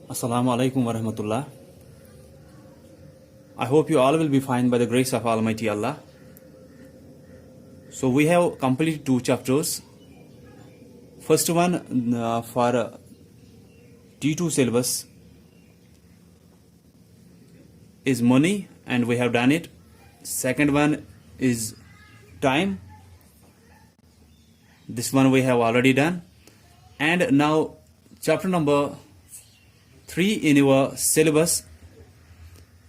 Assalamu alaikum wa rahmatullah. I hope you all will be fine by the grace of Almighty Allah. So we have completed 2 chapters. First one for T2 syllabus is money, and we have done it. Second one is time. This one we have already done. And now chapter number 3 in your syllabus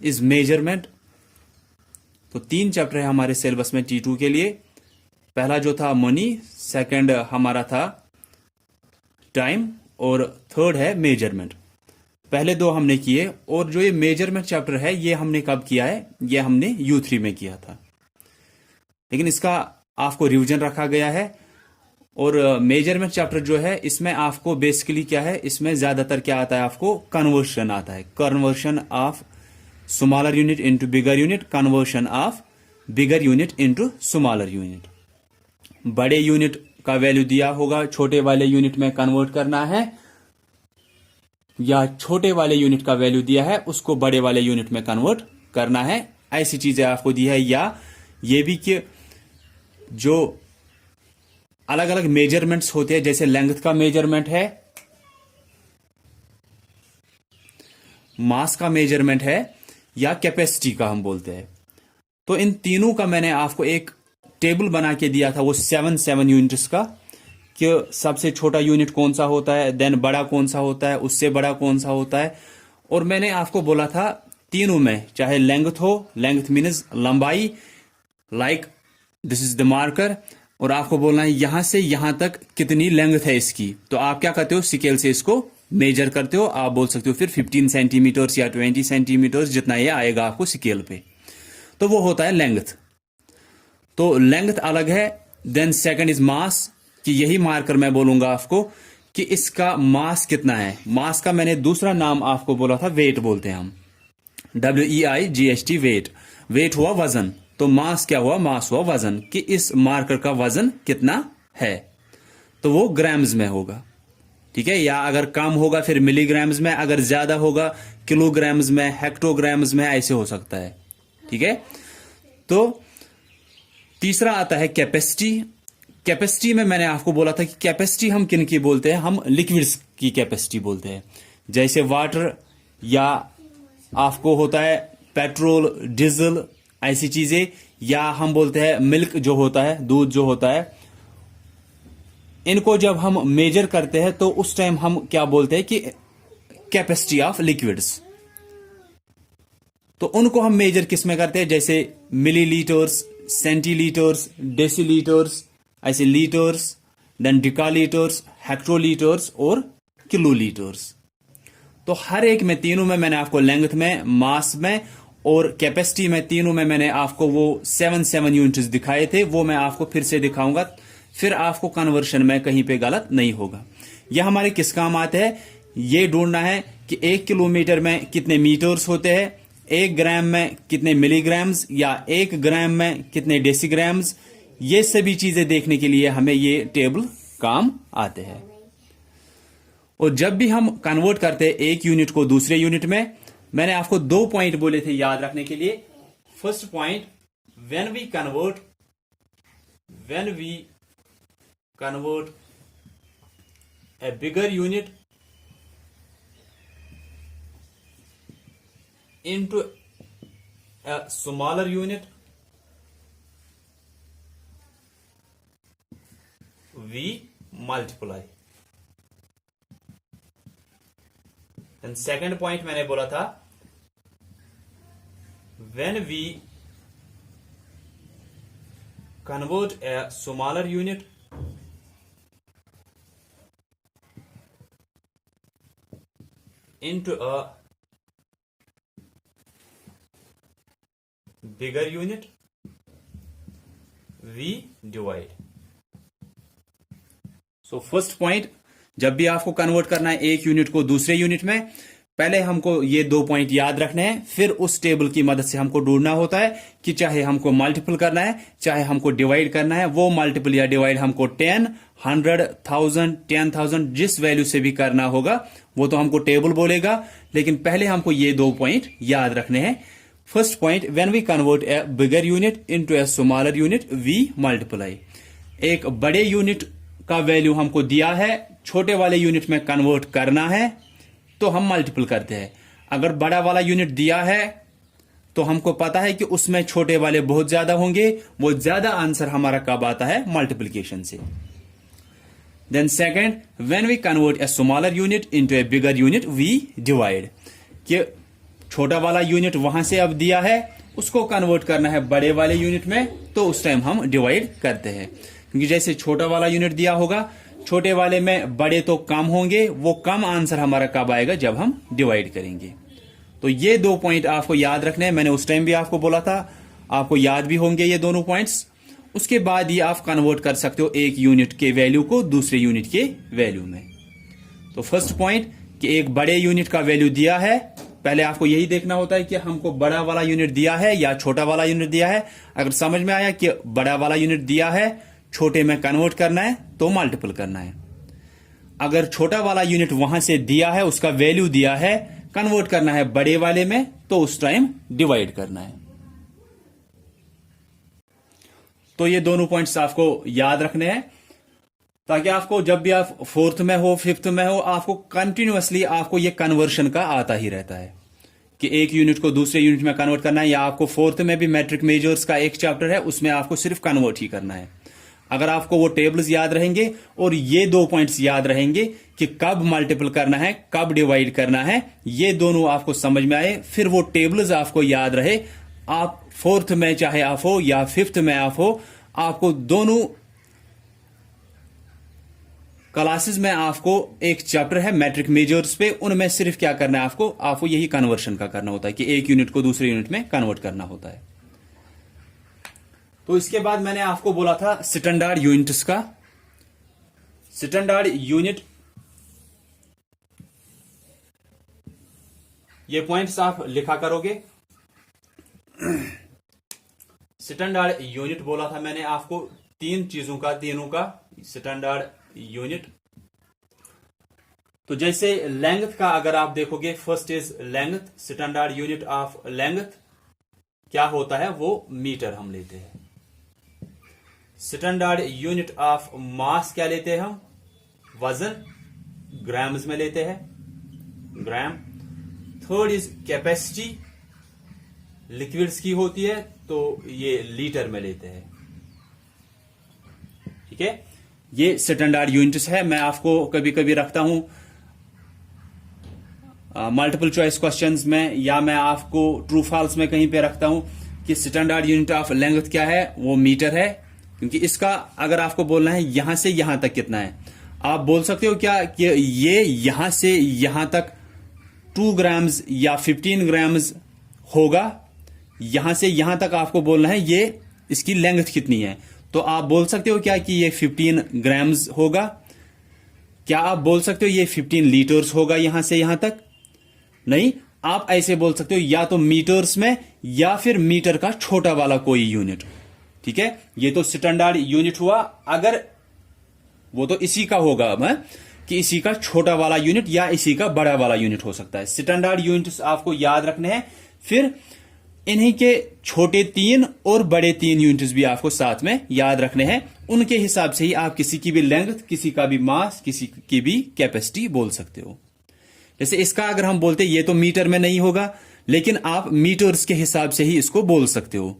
is measurement. तो 3 chapter है हमारे syllabus में T2 के लिए. पहला जो था money, second हमारा था टाइम और थर्ड है मेजरमेंट. पहले 2 हमने किए, और जो ये मेजरमेंट चैप्टर है ये हमने कब किया है? ये हमने U3 में किया था, लेकिन इसका आपको रिवीजन रखा गया है. और मेजरमेंट चैप्टर जो है इसमें आपको बेसिकली क्या है, इसमें ज्यादातर क्या आता है, आपको कन्वर्शन आता है. Conversion of smaller unit into bigger unit, conversion of bigger unit into smaller unit. बड़े यूनिट का वैल्यू दिया होगा, छोटे वाले यूनिट में कन्वर्ट करना है, या छोटे वाले यूनिट का वैल्यू दिया है उसको बड़े वाले यूनिट में कन्वर्ट करना है. ऐसी चीजें आपको दी है. या ये भी कि जो अलग अलग मेजरमेंट्स होते हैं, जैसे लेंथ का मेजरमेंट है, मास का मेजरमेंट है, या कैपेसिटी का हम बोलते हैं. तो इन तीनों का मैंने आपको एक टेबल बना के दिया था, वो 7 यूनिट्स का, कि सबसे छोटा यूनिट कौन सा होता है, देन बड़ा कौन सा होता है, उससे बड़ा कौन सा होता है. और मैंने आपको बोला था तीनों में, चाहे लेंथ हो, लेंथ मीन्स लंबाई, like this is the marker, और आपको बोलना है यहां से यहां तक कितनी लेंथ है इसकी. तो आप क्या करते हो, स्केल से इसको मेजर करते हो. आप बोल सकते हो फिर 15 सेंटीमीटर या 20 सेंटीमीटर, जितना ये आएगा आपको स्केल पे, तो वो होता है लेंथ. तो लेंथ अलग है. देन सेकंड इज मास, कि यही मार्कर मैं बोलूंगा आपको कि इसका मास कितना है. मास का मैंने दूसरा नाम आपको बोला था, वेट बोलते हैं हम, WEIGHT, वेट. वेट हुआ वजन, तो मास क्या हुआ, मास हुआ वजन, कि इस मार्कर का वजन कितना है. तो वो ग्राम्स में होगा, ठीक है. या अगर कम होगा फिर मिलीग्राम्स में, अगर ज्यादा होगा किलोग्राम्स में, हेक्टोग्राम्स में, ऐसे हो सकता है, ठीक है. तो तीसरा आता है कैपेसिटी. कैपेसिटी में मैंने आपको बोला था कि कैपेसिटी हम किन की बोलते हैं, हम लिक्विड्स की कैपेसिटी बोलते हैं, जैसे वाटर, या आपको होता है पेट्रोल, डीजल, ऐसी चीजें. या हम बोलते हैं मिल्क जो होता है, दूध जो होता है. इनको जब हम मेजर करते हैं तो उस टाइम हम क्या बोलते हैं कि कैपेसिटी ऑफ लिक्विड्स. तो उनको हम मेजर किस में करते हैं, जैसे मिलीलीटर्स, सेंटीलीटर्स, डेसीलीटर्स, ऐसे लीटर्स, देन डिकालीटर्स, हेक्टोलीटर्स और किलोलीटर्स. तो हर एक में, तीनों में मैंने आपको लेंथ में, मास में और कैपेसिटी में, तीनों में मैंने आपको वो 7 यूनिट्स दिखाए थे. वो मैं आपको फिर से दिखाऊंगा, फिर आपको कन्वर्शन में कहीं पे गलत नहीं होगा. यह हमारे किस काम आते हैं, ये ढूंढना है कि 1 किलोमीटर में कितने मीटर्स होते हैं, 1 ग्राम में कितने मिलीग्राम्स, या 1 ग्राम में कितने डेसीग्राम्स. ये सभी चीजें देखने के लिए हमें ये टेबल काम आते हैं. और जब भी हम कन्वर्ट करते हैं एक यूनिट को दूसरे यूनिट में, मैंने आपको 2 पॉइंट बोले थे याद रखने के लिए. First point, when we convert a bigger unit into a smaller unit, we multiply. And second point मैंने बोला था, when we convert a smaller unit into a bigger unit, we divide. So first point, जब भी आपको convert करना है एक unit को दूसरे यूनिट में, पहले हमको ये 2 पॉइंट याद रखने हैं, फिर उस टेबल की मदद से हमको ढूंढना होता है कि चाहे हमको मल्टीपल करना है, चाहे हमको डिवाइड करना है, वो मल्टीपल या डिवाइड हमको 10, 100, 1000, 10,000 जिस वैल्यू से भी करना होगा वो तो हमको टेबल बोलेगा। लेकिन पहले हमको ये 2 पॉइंट याद रखने हैं। First point, when we convert a bigger unit into a smaller unit we multiply. एक बड़े यूनिट का वैल्यू हमको दिया है, छोटे वाले यूनिट में कन्वर्ट करना है तो हम मल्टीपल करते हैं। अगर बड़ा वाला यूनिट दिया है तो हमको पता है कि उसमें छोटे वाले बहुत ज्यादा होंगे, वो ज्यादा आंसर हमारा कब आता है? मल्टीप्लिकेशन से। Then second, when we convert a smaller unit into a bigger unit we divide. कि छोटा वाला यूनिट वहां से अब दिया है, उसको कन्वर्ट करना है बड़े वाले यूनिट में, तो उस टाइम हम डिवाइड करते हैं। क्योंकि जैसे छोटा वाला यूनिट दिया होगा, छोटे वाले में बड़े तो कम होंगे, वो कम आंसर हमारा कब आएगा? जब हम डिवाइड करेंगे। तो ये 2 पॉइंट आपको याद रखने हैं। मैंने उस टाइम भी आपको बोला था, आपको याद भी होंगे ये दोनों पॉइंट्स। उसके बाद ये आप कन्वर्ट कर सकते हो एक यूनिट के वैल्यू को दूसरे यूनिट के वैल्यू में। तो फर्स्ट पॉइंट कि एक बड़े यूनिट का वैल्यू दिया है, पहले आपको यही देखना होता है कि हमको बड़ा वाला यूनिट दिया है या छोटा वाला यूनिट दिया है। अगर समझ में आया कि बड़ा वाला यूनिट दिया है, छोटे में कन्वर्ट करना है तो मल्टीपल करना है। अगर छोटा वाला यूनिट वहां से दिया है, उसका वैल्यू दिया है, कन्वर्ट करना है बड़े वाले में, तो उस टाइम डिवाइड करना है। तो ये दोनों पॉइंट्स आपको याद रखने हैं, ताकि आपको जब भी आप 4th में हो, 5th में हो, आपको कंटिन्यूअसली आपको ये कन्वर्शन का आता ही रहता है कि एक यूनिट को दूसरे यूनिट में कन्वर्ट करना है। या आपको 4th में भी मैट्रिक मेजर्स का एक चैप्टर है, उसमें आपको सिर्फ कन्वर्ट ही करना है। अगर आपको वो टेबल्स याद रहेंगे और ये 2 पॉइंट्स याद रहेंगे कि कब मल्टीपल करना है, कब डिवाइड करना है, ये दोनों आपको समझ में आए, फिर वो टेबल्स आपको याद रहे, आप 4th में चाहे आप हो या 5th में आप हो, आपको दोनों क्लासेस में आपको एक चैप्टर है मैट्रिक मेजर्स पे, उनमें सिर्फ क्या करना है? आपको यही कन्वर्शन का करना होता है कि एक यूनिट को दूसरे यूनिट में कन्वर्ट करना होता है। तो इसके बाद मैंने आपको बोला था स्टैंडर्ड यूनिट्स का। स्टैंडर्ड यूनिट, ये पॉइंट्स आप लिखा करोगे। स्टैंडर्ड यूनिट बोला था मैंने आपको 3 चीजों का, तीनों का स्टैंडर्ड यूनिट। तो जैसे लेंथ का अगर आप देखोगे, first is length, standard unit of length क्या होता है? वो मीटर हम लेते हैं। स्टैंडर्ड यूनिट ऑफ मास क्या लेते हैं हम? वजन, ग्राम्स में लेते हैं, ग्राम। थर्ड इज कैपेसिटी, लिक्विड्स की होती है तो ये लीटर में लेते हैं। ठीक है, ये स्टैंडर्ड यूनिट्स है। मैं आपको कभी कभी रखता हूं मल्टीपल चॉइस क्वेश्चंस में, या मैं आपको ट्रू फॉल्स में कहीं पे रखता हूं कि स्टैंडर्ड यूनिट ऑफ लेंथ क्या है? वो मीटर है। क्योंकि इसका अगर आपको बोलना है यहां से यहां तक कितना है, आप बोल सकते हो क्या कि ये यहां से यहां तक 2 ग्राम्स या 15 ग्राम्स होगा। यहां से यहां तक आपको बोलना है ये इसकी लेंथ कितनी है, तो आप बोल सकते हो क्या कि ये 15 ग्राम्स होगा? क्या आप बोल सकते हो ये 15 लीटर्स होगा यहां से यहां तक? नहीं, आप ऐसे बोल सकते हो या तो मीटर्स में या फिर मीटर का छोटा वाला कोई यूनिट। ठीक है, ये तो स्टैंडर्ड यूनिट हुआ। अगर वो तो इसी का होगा कि इसी का छोटा वाला यूनिट या इसी का बड़ा वाला यूनिट हो सकता है। स्टैंडर्ड यूनिट्स आपको याद रखने हैं, फिर इन्हीं के छोटे 3 और बड़े 3 यूनिट्स भी आपको साथ में याद रखने हैं। उनके हिसाब से ही आप किसी की भी लेंथ, किसी का भी मास, किसी की भी कैपेसिटी बोल सकते हो। जैसे इसका अगर हम बोलते ये तो मीटर में नहीं होगा, लेकिन आप मीटर्स के हिसाब से ही इसको बोल सकते हो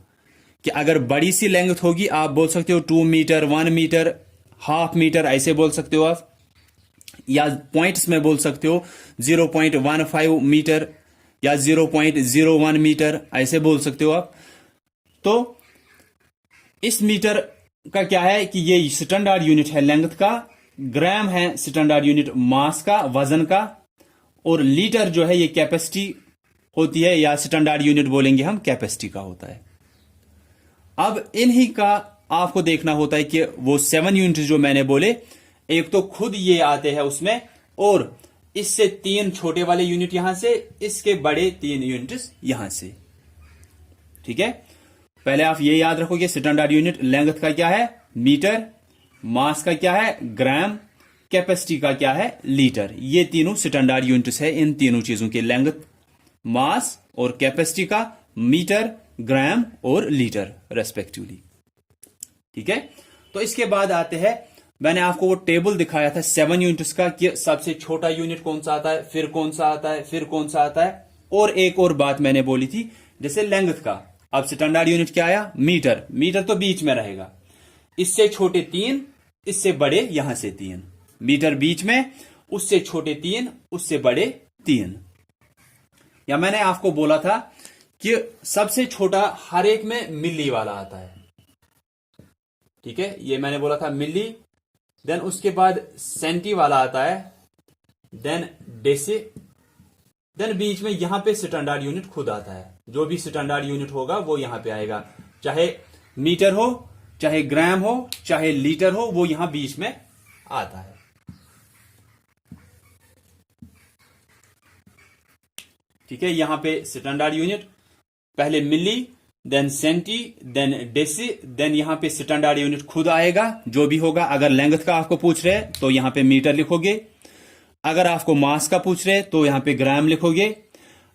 कि अगर बड़ी सी लेंथ होगी आप बोल सकते हो 2 मीटर, 1 मीटर, हाफ मीटर, ऐसे बोल सकते हो आप। या पॉइंट्स में बोल सकते हो 0.15 मीटर या 0.01 मीटर, ऐसे बोल सकते हो आप। तो इस मीटर का क्या है कि ये स्टैंडर्ड यूनिट है लेंथ का, ग्राम है स्टैंडर्ड यूनिट मास का, वजन का, और लीटर जो है ये कैपेसिटी होती है, या स्टैंडर्ड यूनिट बोलेंगे हम, कैपेसिटी का होता है। अब इन्हीं का आपको देखना होता है कि वो 7 यूनिट जो मैंने बोले, एक तो खुद ये आते हैं उसमें, और इससे 3 छोटे वाले यूनिट यहां से, इसके बड़े 3 यूनिट्स यहां से। ठीक है, पहले आप ये याद रखोगे स्टैंडर्ड यूनिट लेंथ का क्या है मीटर, मास का क्या है ग्राम, कैपेसिटी का क्या है लीटर। ये तीनों स्टैंडर्ड यूनिट्स है इन तीनों चीजों के, लेंथ, मास और कैपेसिटी का, मीटर, ग्राम और लीटर रेस्पेक्टिवली। ठीक है, तो इसके बाद आते हैं, मैंने आपको वो टेबल दिखाया था 7 यूनिट्स का कि सबसे छोटा यूनिट कौन सा आता है, फिर कौन सा आता है, फिर कौन सा आता है। और एक और बात मैंने बोली थी, जैसे लेंथ का, अब स्टैंडर्ड यूनिट क्या आया मीटर, मीटर तो बीच में रहेगा, इससे छोटे 3, इससे बड़े यहां से 3, मीटर बीच में, उससे छोटे 3, उससे बड़े 3। या मैंने आपको बोला था कि सबसे छोटा हर एक में मिली वाला आता है। ठीक है, ये मैंने बोला था मिली, देन उसके बाद सेंटी वाला आता है, देन डेसी, देन बीच में यहां पे स्टैंडर्ड यूनिट खुद आता है। जो भी स्टैंडर्ड यूनिट होगा वो यहां पे आएगा, चाहे मीटर हो, चाहे ग्राम हो, चाहे लीटर हो, वो यहां बीच में आता है। ठीक है, यहां पे स्टैंडर्ड यूनिट पहले milli, then centi, then deci, then यहां पे स्टैंडर्ड यूनिट खुद आएगा जो भी होगा। अगर लेंथ का आपको पूछ रहे हैं तो यहां पे मीटर लिखोगे, अगर आपको मास का पूछ रहे हैं तो यहां पे ग्राम लिखोगे,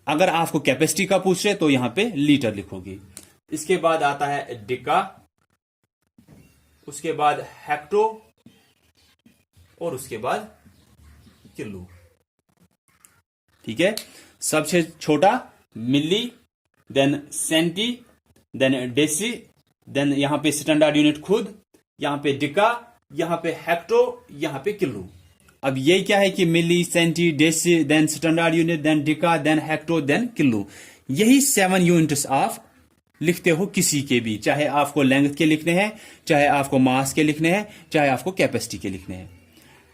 अगर आपको कैपेसिटी का पूछ रहे हैं तो यहां पे लीटर लिखोगे। इसके बाद आता है डिका, उसके बाद हेक्टो और उसके बाद किलो। ठीक है, सबसे छोटा milli, then centi, then deci, then यहां पे स्टैंडर्ड यूनिट खुद, यहां पे डिका, यहां पे हेक्टो, यहां पे किलो। अब ये क्या है कि milli, centi, deci, then standard unit, then deca, then hecto, then kilo. यही 7 यूनिट्स आप लिखते हो किसी के भी, चाहे आपको लेंथ के लिखने हैं, चाहे आपको मास के लिखने हैं, चाहे आपको कैपेसिटी के लिखने हैं।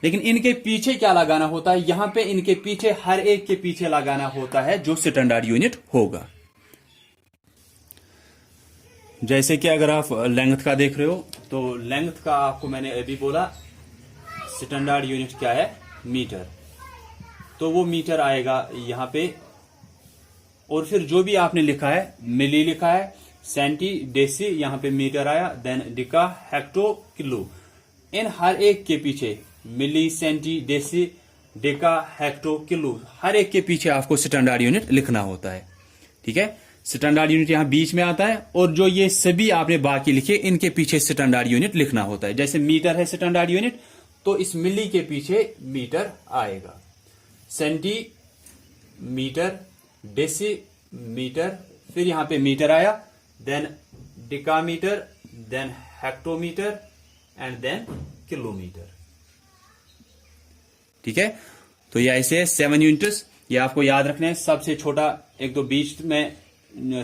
लेकिन इनके पीछे क्या लगाना होता है, यहां पे इनके पीछे हर एक के पीछे लगाना होता है जो स्टैंडर्ड यूनिट होगा। जैसे कि अगर आप लेंथ का देख रहे हो तो लेंथ का आपको मैंने अभी बोला स्टैंडर्ड यूनिट क्या है मीटर, तो वो मीटर आएगा यहां पे। और फिर जो भी आपने लिखा है मिली लिखा है, सेंटी, डेसी, यहां पे मीटर आया, देन डिका, हेक्टो, किलो। इन हर एक के पीछे मिली, सेंटी, डेसी, डिका, हेक्टो, किलो, हर एक के पीछे आपको स्टैंडर्ड यूनिट लिखना होता है। ठीक है, स्टैंडर्ड यूनिट यहां बीच में आता है, और जो ये सभी आपने बाकी लिखे इनके पीछे स्टैंडर्ड यूनिट लिखना होता है। जैसे मीटर है स्टैंडर्ड यूनिट, तो इस मिली के पीछे मीटर आएगा, सेंटी मीटर, डेसी मीटर, फिर यहां पे मीटर आया, then decametre, then hectometre and then kilometre. ठीक है, तो ये ऐसे 7 यूनिट्स, ये आपको याद रखना है। सबसे छोटा एक तो बीच में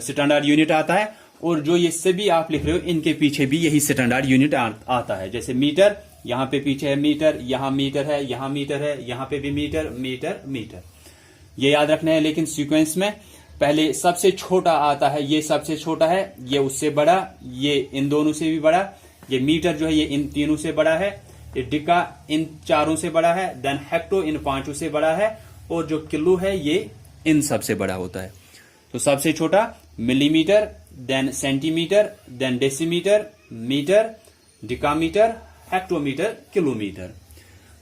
स्टैंडर्ड यूनिट आता है, और जो ये सभी आप लिख रहे हो इनके पीछे भी यही स्टैंडर्ड यूनिट आता है। जैसे मीटर, यहां पे पीछे है मीटर, यहां मीटर है, यहां मीटर है, यहां पे भी मीटर, मीटर, मीटर, ये याद रखना है। लेकिन सीक्वेंस में पहले सबसे छोटा आता है, ये सबसे छोटा है, ये उससे बड़ा, ये इन दोनों से भी बड़ा, ये मीटर जो है ये इन तीनों से बड़ा है, ये डिका इन चारों से बड़ा है, देन हेक्टो इन 5 से बड़ा है, और जो किलो है ये इन सबसे बड़ा होता है। तो सबसे छोटा millimetre, then centimetre, then decimetre, metre, decametre, hectometre, kilometre.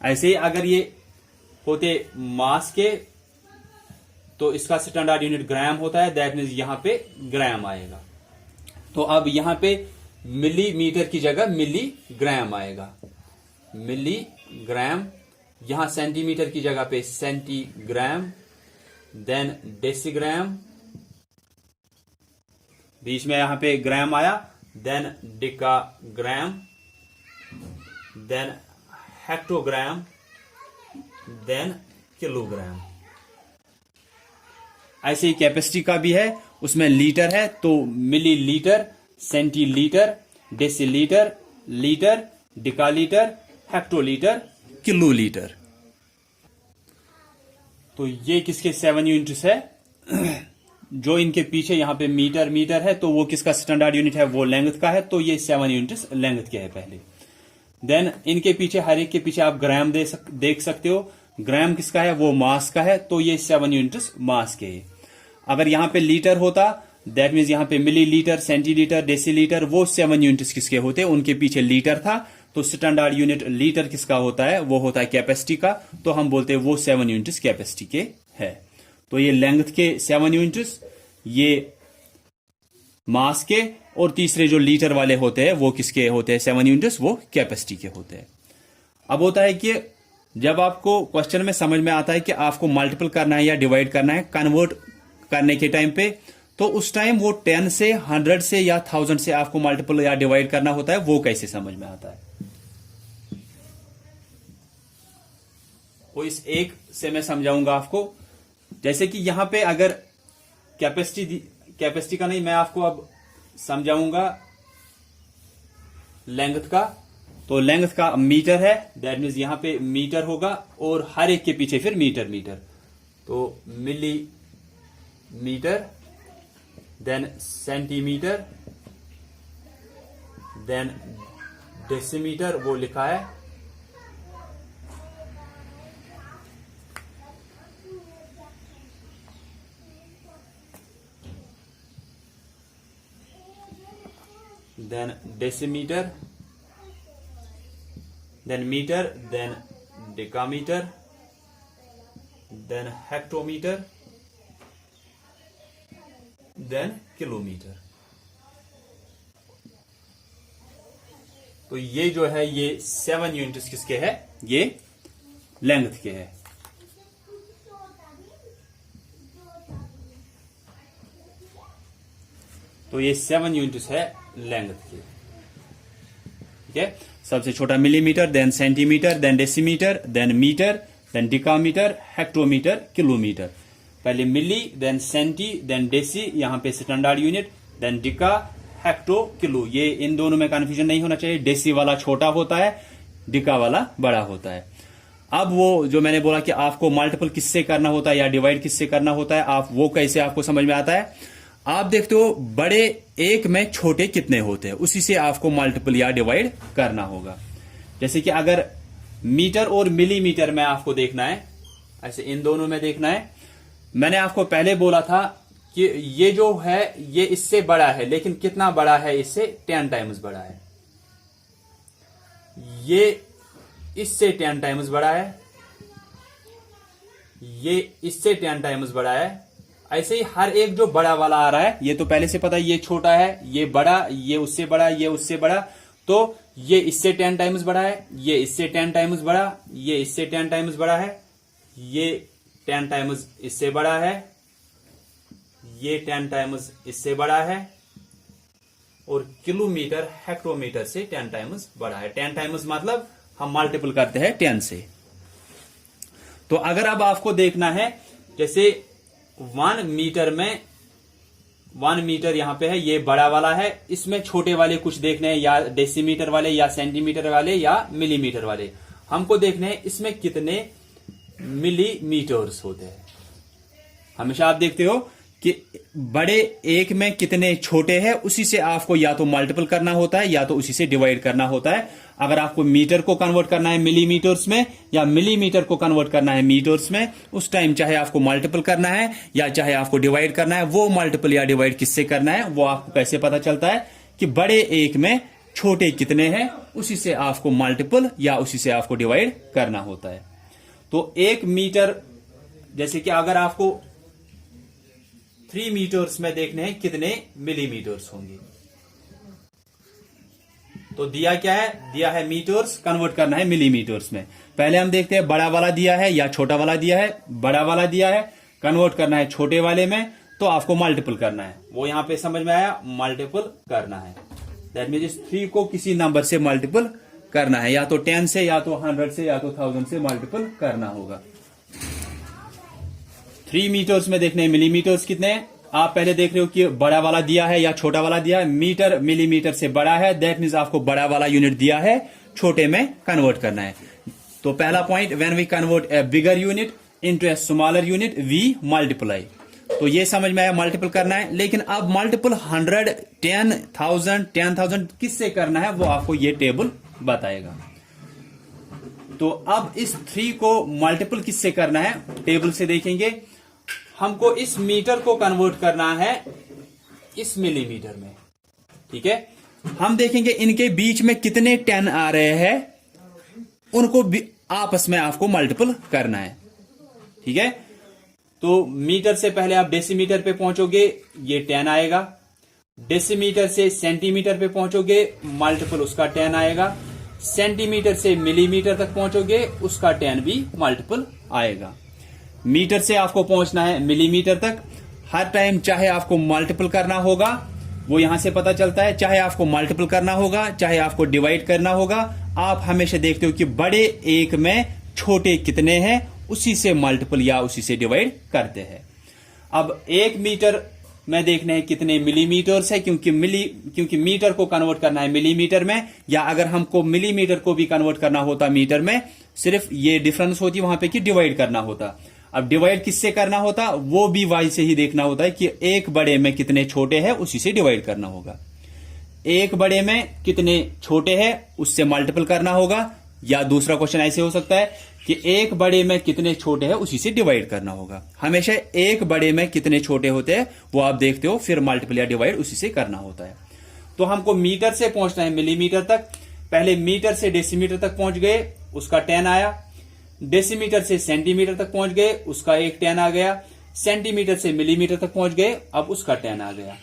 ऐसे ही अगर ये होते मास के तो इसका स्टैंडर्ड यूनिट ग्राम होता है, दैट मीन्स यहां पे ग्राम आएगा। तो अब यहां पे मिलीमीटर की जगह मिलीग्राम आएगा, मिलीग्राम। यहां सेंटीमीटर की जगह पे सेंटीग्राम, देन डेसीग्राम, बीच में यहां पे ग्राम आया, then decagram, then hectogram, then kilogram. ऐसे ही कैपेसिटी का भी है, उसमें लीटर है तो millilitre, centilitre, decilitre, litre, decalitre, hectolitre, kilolitre. तो ये किसके 7 यूनिट्स है। जो इनके पीछे यहां पे मीटर मीटर है तो वो किसका स्टैंडर्ड यूनिट है, वो लेंथ का है, तो ये 7 यूनिट्स लेंथ के है पहले। देन इनके पीछे हर एक के पीछे आप ग्राम देख सकते हो, ग्राम किसका है, वो मास का है, तो ये 7 यूनिट्स मास के है। अगर यहां पे लीटर होता, दैट मीन्स यहां पे मिलीलीटर, सेंटीलीटर, डेसीलीटर, वो 7 यूनिट्स किसके होते, उनके पीछे लीटर था, तो स्टैंडर्ड यूनिट लीटर किसका होता है, वो होता है कैपेसिटी का, तो हम बोलते हैं वो 7 यूनिट्स कैपेसिटी के है। तो ये लेंथ के 7 यूनिट्स, ये मास के, और तीसरे जो लीटर वाले होते हैं वो किसके होते हैं, 7 यूनिट्स, वो कैपेसिटी के होते हैं। अब होता है कि जब आपको क्वेश्चन में समझ में आता है कि आपको मल्टीपल करना है या डिवाइड करना है कन्वर्ट करने के टाइम पे, तो उस टाइम वो 10 से 100 से या 1000 से आपको मल्टीपल या डिवाइड करना होता है, वो कैसे समझ में आता है। वो इस एक से मैं समझाऊंगा आपको। जैसे कि यहां पे अगर कैपेसिटी का नहीं, मैं आपको अब समझाऊंगा लेंथ का। तो लेंथ का मीटर है, दैट मीन्स यहां पे मीटर होगा, और हर एक के पीछे फिर मीटर मीटर, तो milli metre, then centimetre, then decimetre, वो लिखा है, then decimetre, then meter, then decameter, then hectometer, then kilometer। तो ये जो है ये 7 यूनिट्स किसके है, ये लेंथ के है। तो ये 7 यूनिट्स है लेंथ के, ठीक है। सबसे छोटा millimetre, then centimetre, then decimetre, then metre, then decametre, hectometre, kilometre. पहले milli, then centi, then deci, यहां पे standard unit, then deca, hecto, kilo. ये इन दोनों में कंफ्यूजन नहीं होना चाहिए, डेसी वाला छोटा होता है, डिका वाला बड़ा होता है। अब वो जो मैंने बोला कि आपको मल्टीपल किससे करना होता है या डिवाइड किससे करना होता है, आप वो कैसे आपको समझ में आता है। आप देखते हो बड़े एक में छोटे कितने होते हैं, उसी से आपको मल्टीपल या डिवाइड करना होगा। जैसे कि अगर मीटर और मिलीमीटर में आपको देखना है, ऐसे इन दोनों में देखना है। मैंने आपको पहले बोला था कि ये जो है ये इससे बड़ा है, लेकिन कितना बड़ा है, इससे 10 टाइम्स बड़ा है। ये इससे 10 टाइम्स बड़ा है, ये इससे 10 टाइम्स बड़ा है। ऐसे ही हर एक जो बड़ा वाला आ रहा है, ये तो पहले से पता है ये छोटा है, ये बड़ा, ये उससे बड़ा, ये उससे बड़ा, तो ये इससे 10 टाइम्स बड़ा है, ये इससे 10 टाइम्स बड़ा, ये इससे 10 टाइम्स बड़ा है, ये 10 टाइम्स इससे बड़ा है, ये 10 टाइम्स इससे बड़ा है, और किलोमीटर हेक्टोमीटर से 10 टाइम्स बड़ा है। 10 टाइम्स मतलब हम मल्टीपल करते हैं 10 से। तो अगर अब आपको देखना है, जैसे 1 मीटर में 1 मीटर यहां पे है, ये बड़ा वाला है, इसमें छोटे वाले कुछ देखने हैं, या डेसीमीटर वाले, या सेंटीमीटर वाले, या मिलीमीटर वाले। हमको देखने हैं इसमें कितने मिलीमीटर्स होते हैं। हमेशा आप देखते हो कि बड़े एक में कितने छोटे हैं, उसी से आपको या तो मल्टीपल करना होता है या तो उसी से डिवाइड करना होता है। अगर आपको मीटर को कन्वर्ट करना है मिलीमीटर्स में, या मिलीमीटर को कन्वर्ट करना है मीटर्स में, उस टाइम चाहे आपको मल्टीपल करना है या चाहे आपको डिवाइड करना है, वो मल्टीपल या डिवाइड किससे करना है, वो आपको कैसे पता चलता है कि बड़े एक में छोटे कितने हैं, उसी से आपको मल्टीपल या उसी से आपको डिवाइड करना होता है। तो 1 मीटर, जैसे कि अगर आपको 3 मीटर्स में देखने हैं कितने मिलीमीटर्स होंगे, तो दिया क्या है, दिया है मीटर्स, कन्वर्ट करना है मिलीमीटर्स में। पहले हम देखते हैं बड़ा वाला दिया है या छोटा वाला दिया है। बड़ा वाला दिया है, कन्वर्ट करना है छोटे वाले में, तो आपको मल्टीपल करना है। वो यहां पे समझ में आया, मल्टीपल करना है। दैट मीन इस 3 को किसी नंबर से मल्टीपल करना है, या तो 10 से, या तो 100 से, या तो 1000 से मल्टीपल करना होगा। 3 मीटर्स में देखने मिलीमीटर्स कितने हैं। आप पहले देख रहे हो कि बड़ा वाला दिया है या छोटा वाला दिया है। मीटर मिलीमीटर से बड़ा है, दैट मीन्स आपको बड़ा वाला यूनिट दिया है, छोटे में कन्वर्ट करना है। तो पहला point, when we convert a bigger unit into a smaller unit we multiply. तो ये समझ में आया, मल्टीपल करना है। लेकिन अब मल्टीपल 100, 10,000 किससे करना है, वो आपको ये टेबल बताएगा। तो अब इस 3 को मल्टीपल किससे करना है, टेबल से देखेंगे। हमको इस मीटर को कन्वर्ट करना है इस मिलीमीटर में, ठीक है। हम देखेंगे इनके बीच में कितने 10 आ रहे हैं, उनको आपस में आपको मल्टीपल करना है, ठीक है। तो मीटर से पहले आप डेसीमीटर पे पहुंचोगे, ये 10 आएगा। डेसीमीटर से सेंटीमीटर पे पहुंचोगे, मल्टीपल उसका 10 आएगा। सेंटीमीटर से मिलीमीटर तक पहुंचोगे, उसका 10 भी मल्टीपल आएगा। मीटर से आपको पहुंचना है मिलीमीटर तक। हर टाइम चाहे आपको मल्टीपल करना होगा, वो यहां से पता चलता है, चाहे आपको मल्टीपल करना होगा, चाहे आपको डिवाइड करना होगा, आप हमेशा देखते हो कि बड़े एक में छोटे कितने हैं, उसी से मल्टीपल या उसी से डिवाइड करते हैं। अब 1 मीटर में देखना है कितने मिलीमीटर्स है, क्योंकि मीटर को कन्वर्ट करना है मिलीमीटर में, या अगर हमको मिलीमीटर को भी कन्वर्ट करना होता मीटर में, सिर्फ ये डिफरेंस होती वहां पे कि डिवाइड करना होता। अब डिवाइड किससे करना होता, वो भी वाई से ही देखना होता है कि एक बड़े में कितने छोटे हैं, उसी से डिवाइड करना होगा। एक बड़े में कितने छोटे हैं, उससे मल्टीपल करना होगा। या दूसरा क्वेश्चन ऐसे हो सकता है कि एक बड़े में कितने छोटे हैं, उसी से डिवाइड करना होगा। हमेशा एक बड़े में कितने छोटे होते हैं वो आप देखते हो, फिर मल्टीपल या डिवाइड उसी से करना होता है। तो हमको मीटर से पहुंचना है मिलीमीटर तक। पहले मीटर से डेसीमीटर तक पहुंच गए, उसका 10 आया। डेसीमीटर से सेंटीमीटर तक पहुंच गए, उसका एक 10 आ गया। सेंटीमीटर से मिलीमीटर तक पहुंच गए, अब उसका 10 आ गया।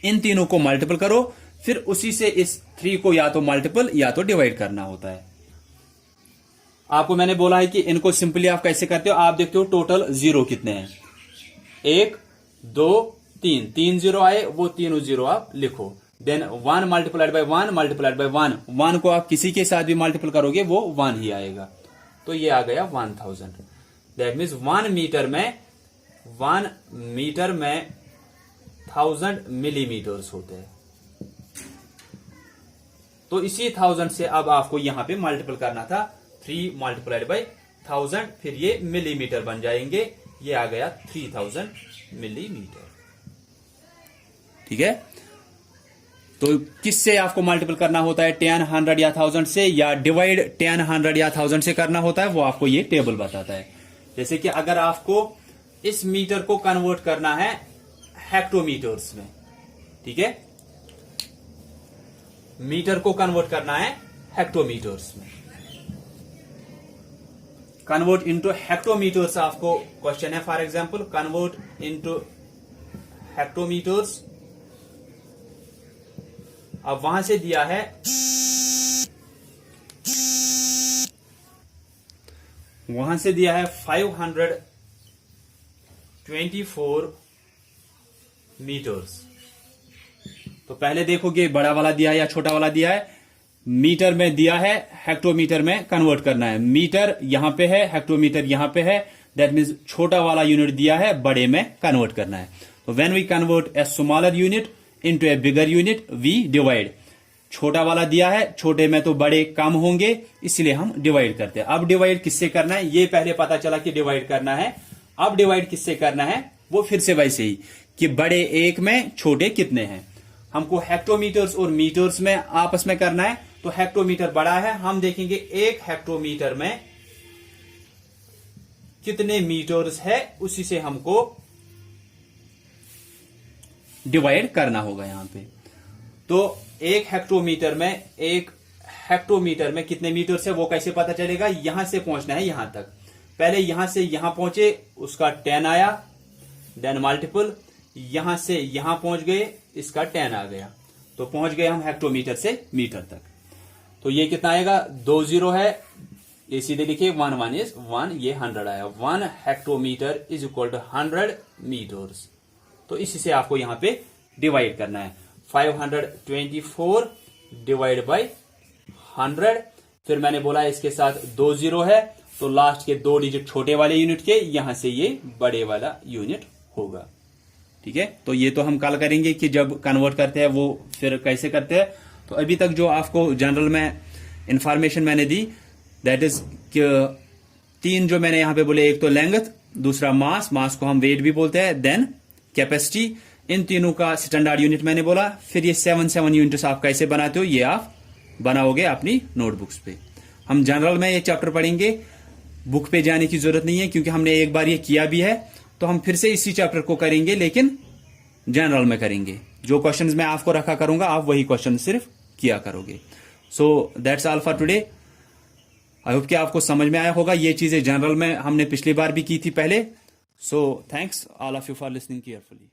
इन तीनों को मल्टीपल करो, फिर उसी से इस 3 को या तो मल्टीपल या तो डिवाइड करना होता है। आपको मैंने बोला है कि इनको सिंपली आप कैसे करते हो, आप देखते हो टोटल 0 कितने हैं, 1 2 3, 3 0 आए, वो तीनों 0 आप लिखो। Then 1 multiplied by 1 multiplied by 1, 1 को आप किसी के साथ भी मल्टीपल करोगे वो 1 ही आएगा। तो ये आ गया 1000। दैट मीन्स 1 मीटर में 1000 मिलीमीटर्स होते हैं। तो इसी 1000 से अब आपको यहां पे मल्टीपल करना था, 3 मल्टीप्लाइड बाय 1000, फिर ये मिलीमीटर बन जाएंगे। ये आ गया 3000 मिलीमीटर, ठीक है। तो किससे आपको मल्टीपल करना होता है, 10, 100 या 1000 से, या डिवाइड 10, 100 या 1000 से करना होता है, वो आपको ये टेबल बताता है। जैसे कि अगर आपको इस मीटर को कन्वर्ट करना है हेक्टोमीटर्स में, ठीक है, मीटर को कन्वर्ट करना है हेक्टोमीटर्स में, कन्वर्ट इनटू हेक्टोमीटर्स आपको क्वेश्चन है। For example convert into hectometres. अब वहां से दिया है वहां से दिया है 524 मीटर्स। तो पहले देखोगे बड़ा वाला दिया है या छोटा वाला दिया है। मीटर में दिया है, हेक्टोमीटर में कन्वर्ट करना है। मीटर यहां पे है, हेक्टोमीटर यहां पे है, दैट मीन्स छोटा वाला यूनिट दिया है, बड़े में कन्वर्ट करना है। तो when we convert a smaller unit into a bigger unit we divide. छोटा वाला दिया है, छोटे में तो बड़े कम होंगे, इसलिए हम डिवाइड करते हैं। अब डिवाइड किससे करना है, ये पहले पता चला कि डिवाइड करना है। अब डिवाइड किससे करना है, वो फिर से वैसे ही कि बड़े एक में छोटे कितने हैं। हमको हेक्टोमीटर्स और मीटर्स में आपस में करना है। तो हेक्टोमीटर बड़ा है, हम देखेंगे 1 हेक्टोमीटर में कितने मीटर्स है, उसी से हमको डिवाइड करना होगा यहां पे। तो 1 हेक्टोमीटर में कितने मीटर्स है वो कैसे पता चलेगा, यहां से पहुंचना है यहां तक। पहले यहां से यहां पहुंचे, उसका 10 आया, देन मल्टीपल, यहां से यहां पहुंच गए, इसका 10 आ गया। तो पहुंच गए हम हेक्टोमीटर से मीटर तक। तो ये कितना आएगा, 2 0 है, ये सीधे लिखिए 1 1 इज 1, ये 100 आया। 1 hectometre is equal to 100 metres. तो इसी से आपको यहां पे डिवाइड करना है, 524 डिवाइड बाय 100। फिर मैंने बोला इसके साथ 2 0 है, तो लास्ट के 2 डिजिट छोटे वाले यूनिट के, यहां से ये बड़े वाला यूनिट होगा, ठीक है। तो ये तो हम कल करेंगे कि जब कन्वर्ट करते हैं वो फिर कैसे करते हैं। तो अभी तक जो आपको जनरल में इंफॉर्मेशन मैंने दी, दैट इज 3 जो मैंने यहां पे बोले, एक तो लेंथ, दूसरा मास को हम वेट भी बोलते हैं, देन कैपेसिटी। इन तीनों का स्टैंडर्ड यूनिट मैंने बोला। फिर ये 7 यूनिट्स आप कैसे बनाते हो, ये आप बनाओगे अपनी नोटबुक्स पे। हम जनरल में ये चैप्टर पढ़ेंगे, बुक पे जाने की जरूरत नहीं है क्योंकि हमने एक बार ये किया भी है। तो हम फिर से इसी चैप्टर को करेंगे लेकिन जनरल में करेंगे। जो क्वेश्चंस मैं आपको रखा करूंगा आप वही क्वेश्चन सिर्फ किया करोगे। So that's all for today. I hope कि आपको समझ में आया होगा। ये चीजें जनरल में हमने पिछली बार भी की थी पहले। So thanks all of you for listening carefully.